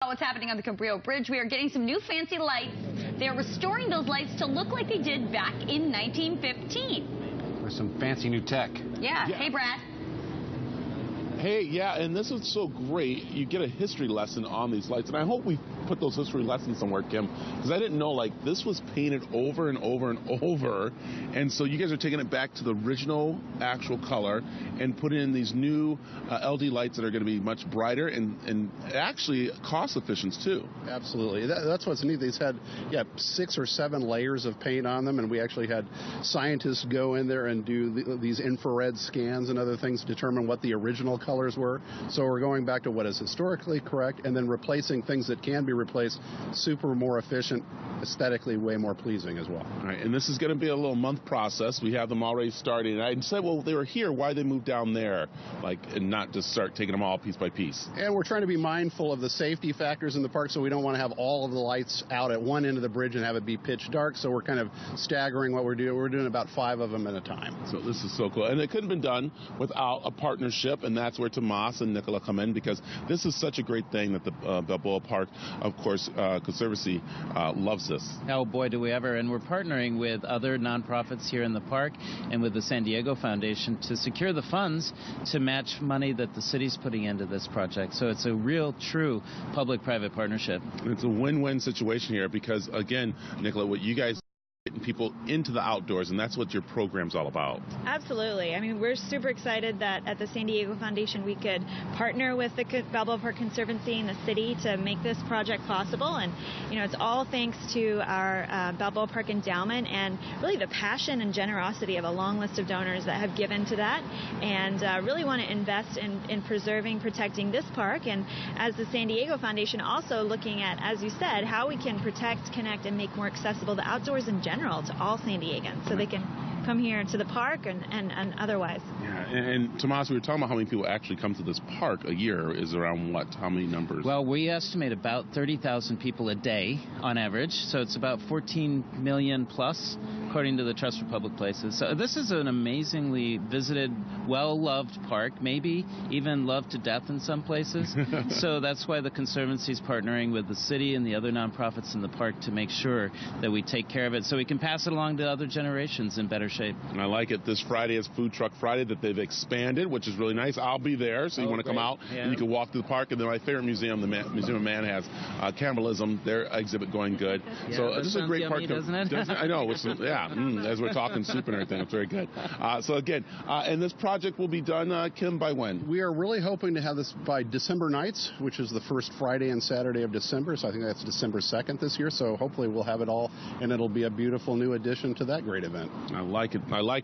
What's happening on the Cabrillo Bridge? We are getting some new fancy lights. They're restoring those lights to look like they did back in 1915. With some fancy new tech. Yeah. Hey, Brad. Hey, yeah, and this is so great. You get a history lesson on these lights, and I hope we put those history lessons somewhere, Kim, because I didn't know, like, this was painted over and over and over, and so you guys are taking it back to the original actual color and putting in these new LD lights that are going to be much brighter and actually cost efficient, too. Absolutely. That's what's neat. These had, 6 or 7 layers of paint on them, and we actually had scientists go in there and do these infrared scans and other things to determine what the original colors were. So we're going back to what is historically correct and then replacing things that can be replaced, super more efficient, aesthetically way more pleasing as well. All right, and this is going to be a little month process. We have them already starting. And I said, well, they were here. Why they moved down there, and not just start taking them all piece by piece? And we're trying to be mindful of the safety factors in the park, so we don't want to have all of the lights out at one end of the bridge and have it be pitch dark. So we're kind of staggering what we're doing. We're doing about 5 of them at a time. So this is so cool. And it couldn't have been done without a partnership, and that's where Tomas and Nicola come in, because this is such a great thing that the Balboa Park, of course, Conservancy loves this. Oh, boy, do we ever. And we're partnering with other nonprofits here in the park and with the San Diego Foundation to secure the funds to match money that the city's putting into this project. So it's a real, true public-private partnership. It's a win-win situation here because, again, Nicola, what you guys getting people into the outdoors, and that's what your program's all about. Absolutely. I mean, we're super excited that at the San Diego Foundation we could partner with the Balboa Park Conservancy and the city to make this project possible. And, it's all thanks to our Balboa Park Endowment and really the passion and generosity of a long list of donors that have given to that and really want to invest in preserving, protecting this park. And as the San Diego Foundation, also looking at, as you said, how we can protect, connect, and make more accessible the outdoors in general to all San Diegans, so they can come here to the park and otherwise. Yeah, and Tomas, we were talking about how many people actually come to this park a year. Is around what? How many numbers? Well, we estimate about 30,000 people a day on average, so it's about 14 million plus, according to the Trust for Public Places. So this is an amazingly visited, well-loved park, maybe even loved to death in some places. So that's why the Conservancy is partnering with the city and the other nonprofits in the park to make sure that we take care of it so we can pass it along to other generations in better shape. And I like it. This Friday is Food Truck Friday that they've expanded, which is really nice. I'll be there, so you want to come out and you can walk through the park. And then my favorite museum, the Museum of Man, has cannibalism, their exhibit going good. Yeah, so this is a great yummy, park. Doesn't it? I know. As we're talking soup and everything, it's very good. So again, and this project will be done, Kim, by when? We are really hoping to have this by December nights, which is the first Friday and Saturday of December. So I think that's December 2nd this year. So hopefully we'll have it all, and it'll be a beautiful new addition to that great event. I like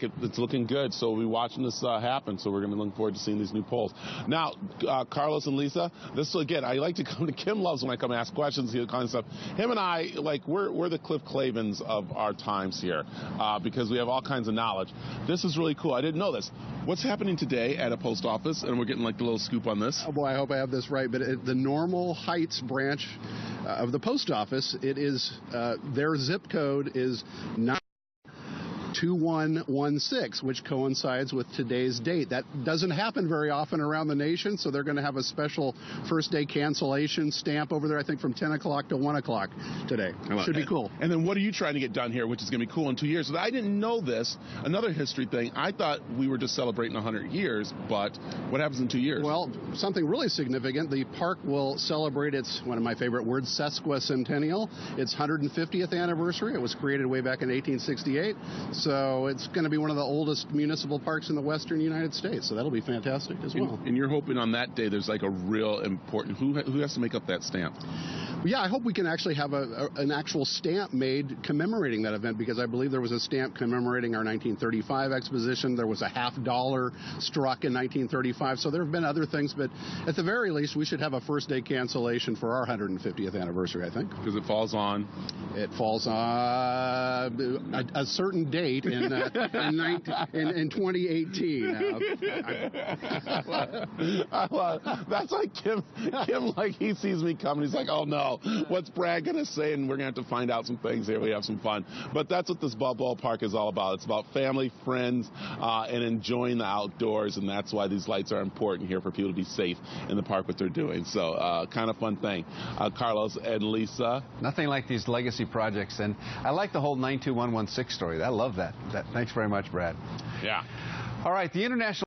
it. It's looking good. So we'll be watching this happen. So we're going to be looking forward to seeing these new poles. Now, Carlos and Lisa, again, I like to come to Kim loves when I come ask questions, kind of stuff. Him and I, we're the Cliff Clavins of our times here because we have all kinds of knowledge. This is really cool. I didn't know this. What's happening today at a post office? And we're getting the little scoop on this. Oh boy, I hope I have this right. But the Normal Heights branch of the post office, it is their zip code is 2116, which coincides with today's date. That doesn't happen very often around the nation, so they're going to have a special first day cancellation stamp over there, I think from 10 o'clock to 1 o'clock today. Should be cool. And then what are you trying to get done here, which is going to be cool in 2 years? So I didn't know this. Another history thing, I thought we were just celebrating 100 years, but what happens in 2 years? Well, something really significant. The park will celebrate its, one of my favorite words, sesquicentennial, its 150th anniversary. It was created way back in 1868. So it's going to be one of the oldest municipal parks in the western United States. So that'll be fantastic as well. And you're hoping on that day there's a real important, who has to make up that stamp? Yeah, I hope we can actually have an actual stamp made commemorating that event, because I believe there was a stamp commemorating our 1935 exposition. There was a $50 struck in 1935. So there have been other things, but at the very least, we should have a first day cancellation for our 150th anniversary, I think. Because it falls on? It falls on a certain date in 2018. That's like Kim, he sees me coming. He's like, oh no. know what's Brad going to say, and we're going to have to find out some things here. We have some fun. But that's what this Balboa Park is all about. It's about family, friends, and enjoying the outdoors, and that's why these lights are important here for people to be safe in the park, what they're doing. So kind of fun thing. Carlos and Lisa. Nothing like these legacy projects, and I like the whole 92116 story. I love that. Thanks very much, Brad. Yeah. All right, the International